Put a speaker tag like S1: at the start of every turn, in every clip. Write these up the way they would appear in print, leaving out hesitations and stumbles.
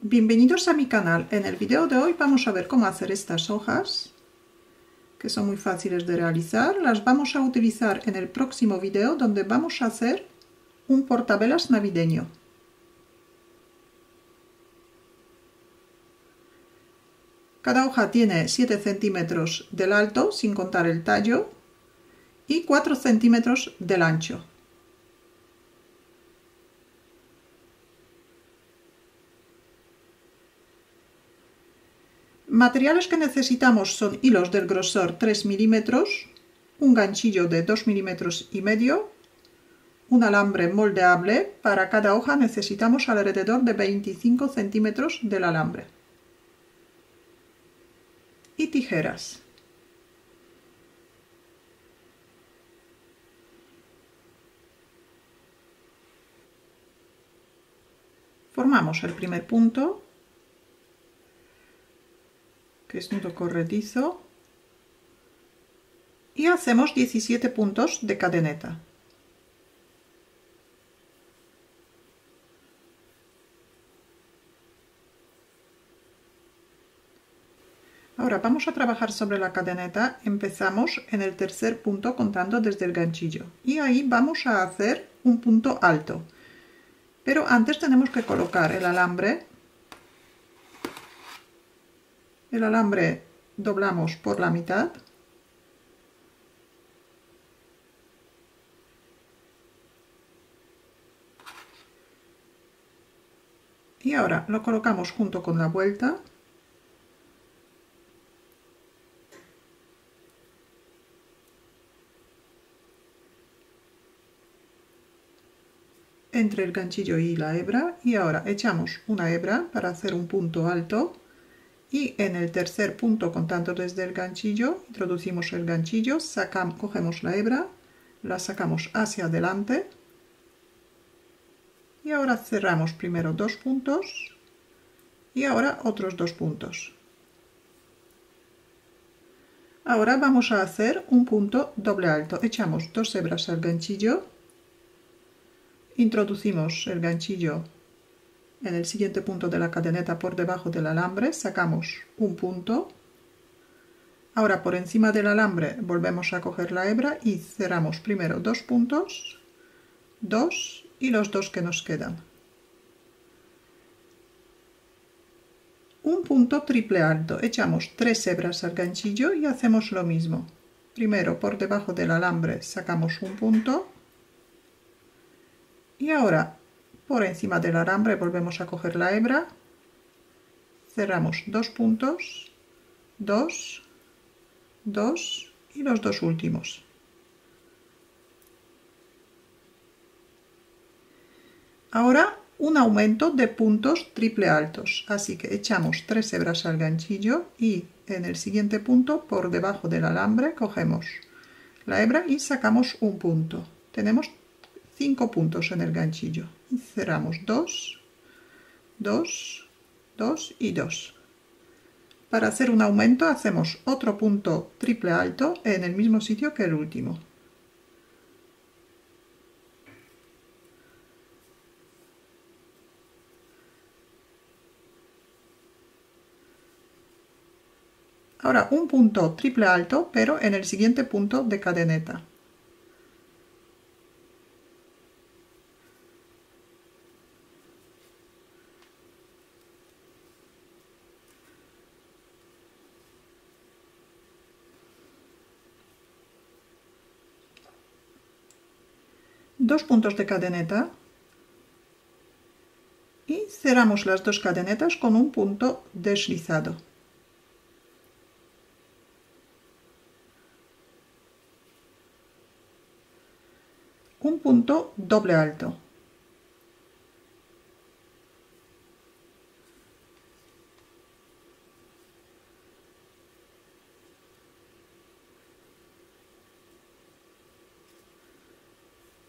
S1: Bienvenidos a mi canal. En el video de hoy vamos a ver cómo hacer estas hojas, que son muy fáciles de realizar. Las vamos a utilizar en el próximo video, donde vamos a hacer un portavelas navideño. Cada hoja tiene 7 centímetros del alto, sin contar el tallo, y 4 centímetros del ancho. Materiales que necesitamos son hilos del grosor 3 milímetros, un ganchillo de 2 milímetros y medio, un alambre moldeable. Para cada hoja necesitamos alrededor de 25 centímetros del alambre, y tijeras. Formamos el primer punto, que es nudo corredizo, y hacemos 17 puntos de cadeneta. Ahora vamos a trabajar sobre la cadeneta. Empezamos en el tercer punto contando desde el ganchillo, y ahí vamos a hacer un punto alto, pero antes tenemos que colocar el alambre. El alambre doblamos por la mitad y ahora lo colocamos junto con la vuelta. Entre el ganchillo y la hebra, y ahora echamos una hebra para hacer un punto alto, y en el tercer punto contando desde el ganchillo introducimos el ganchillo, cogemos la hebra, la sacamos hacia adelante, y ahora cerramos primero 2 puntos y ahora otros 2 puntos. Ahora vamos a hacer un punto doble alto. Echamos 2 hebras al ganchillo, introducimos el ganchillo en el siguiente punto de la cadeneta por debajo del alambre, sacamos un punto. Ahora por encima del alambre volvemos a coger la hebra y cerramos primero 2 puntos, 2 y los 2 que nos quedan. Un punto triple alto. Echamos 3 hebras al ganchillo y hacemos lo mismo. Primero por debajo del alambre sacamos un punto, y ahora por encima del alambre volvemos a coger la hebra, cerramos 2 puntos, 2, 2 y los 2 últimos. Ahora un aumento de puntos triple altos, así que echamos 3 hebras al ganchillo y en el siguiente punto por debajo del alambre cogemos la hebra y sacamos un punto. Tenemos 5 puntos en el ganchillo y cerramos 2, 2, 2 y 2. Para hacer un aumento hacemos otro punto triple alto en el mismo sitio que el último. Ahora un punto triple alto, pero en el siguiente punto de cadeneta. Dos puntos de cadeneta y cerramos las dos cadenetas con un punto deslizado. Un punto doble alto.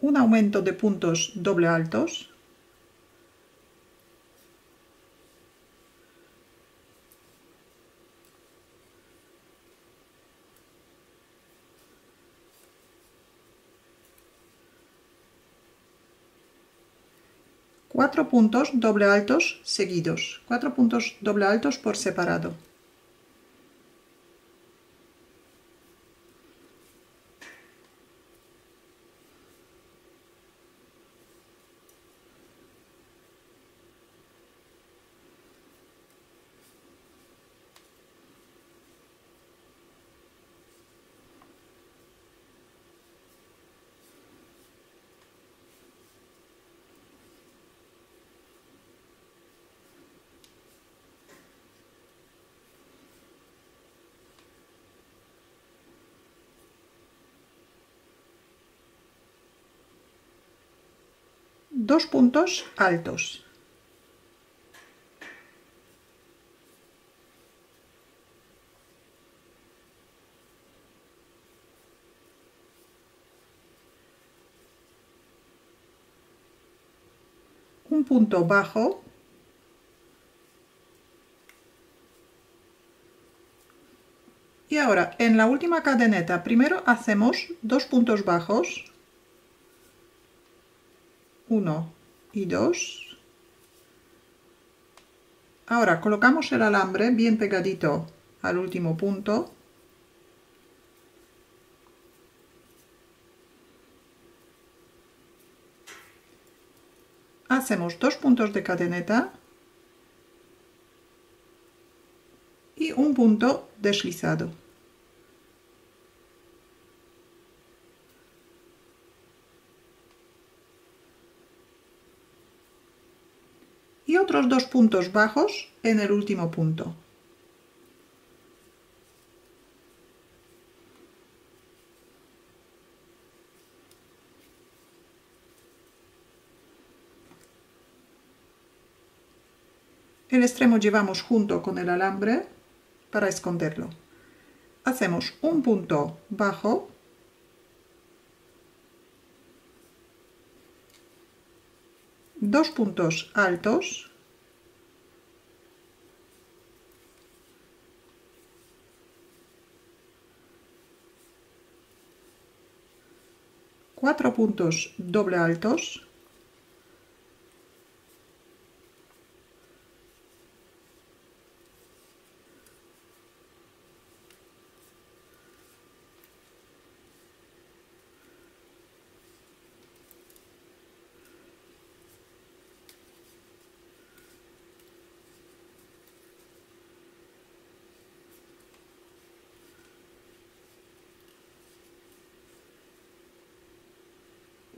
S1: Un aumento de puntos doble altos. 4 puntos doble altos seguidos, 4 puntos doble altos por separado. Dos puntos altos. Un punto bajo. Y ahora, en la última cadeneta, primero hacemos 2 puntos bajos. 1 y 2. Ahora colocamos el alambre bien pegadito al último punto. Hacemos 2 puntos de cadeneta y un punto deslizado. Y otros 2 puntos bajos en el último punto. El extremo llevamos junto con el alambre para esconderlo. Hacemos un punto bajo, dos puntos altos, cuatro puntos doble altos,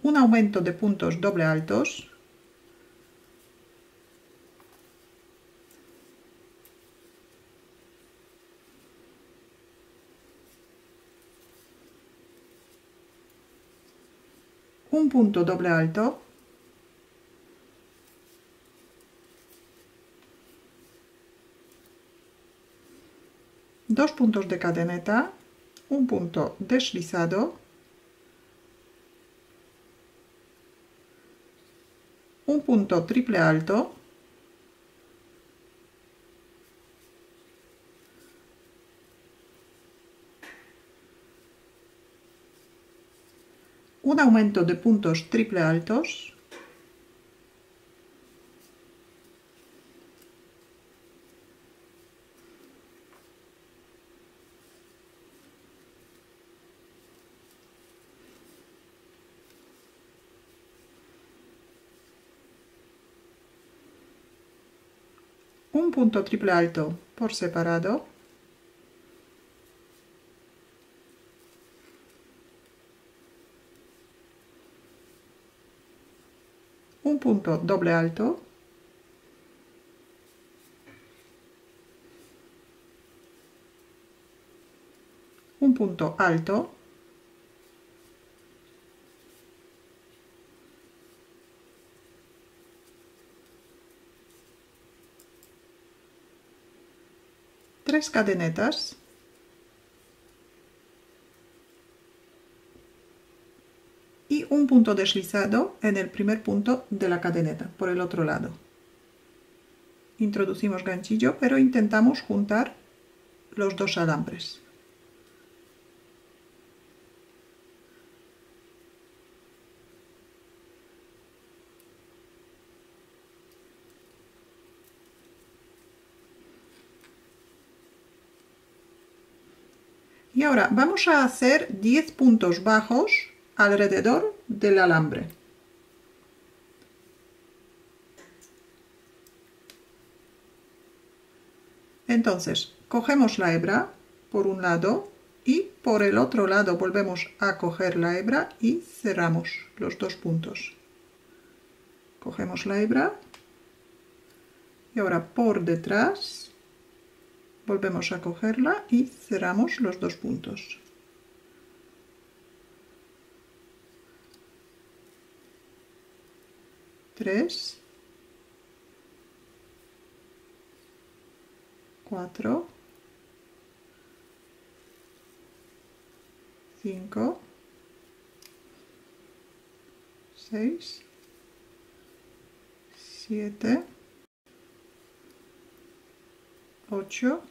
S1: un aumento de puntos doble altos, un punto doble alto, dos puntos de cadeneta, un punto deslizado, un punto triple alto, un aumento de puntos triple altos, un punto triple alto por separado, un punto doble alto, un punto alto, tres cadenetas, y un punto deslizado en el primer punto de la cadeneta, por el otro lado. Introducimos ganchillo, pero intentamos juntar los dos alambres. Y ahora vamos a hacer 10 puntos bajos alrededor del alambre. Entonces, cogemos la hebra por un lado y por el otro lado volvemos a coger la hebra y cerramos los dos puntos. Cogemos la hebra y ahora por detrás volvemos a cogerla y cerramos los dos puntos. Tres, 4, 5, 6, 7, 8,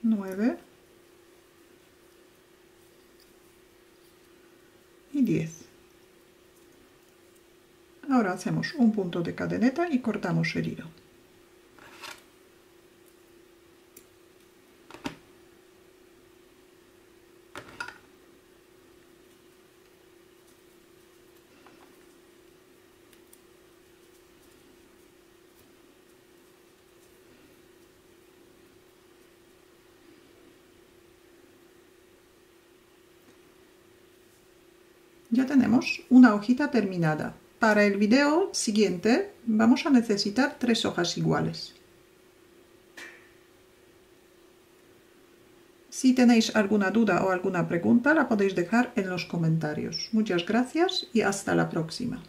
S1: 9 y 10. Ahora hacemos un punto de cadeneta y cortamos el hilo. Ya tenemos una hojita terminada. Para el video siguiente vamos a necesitar 3 hojas iguales. Si tenéis alguna duda o alguna pregunta la podéis dejar en los comentarios. Muchas gracias y hasta la próxima.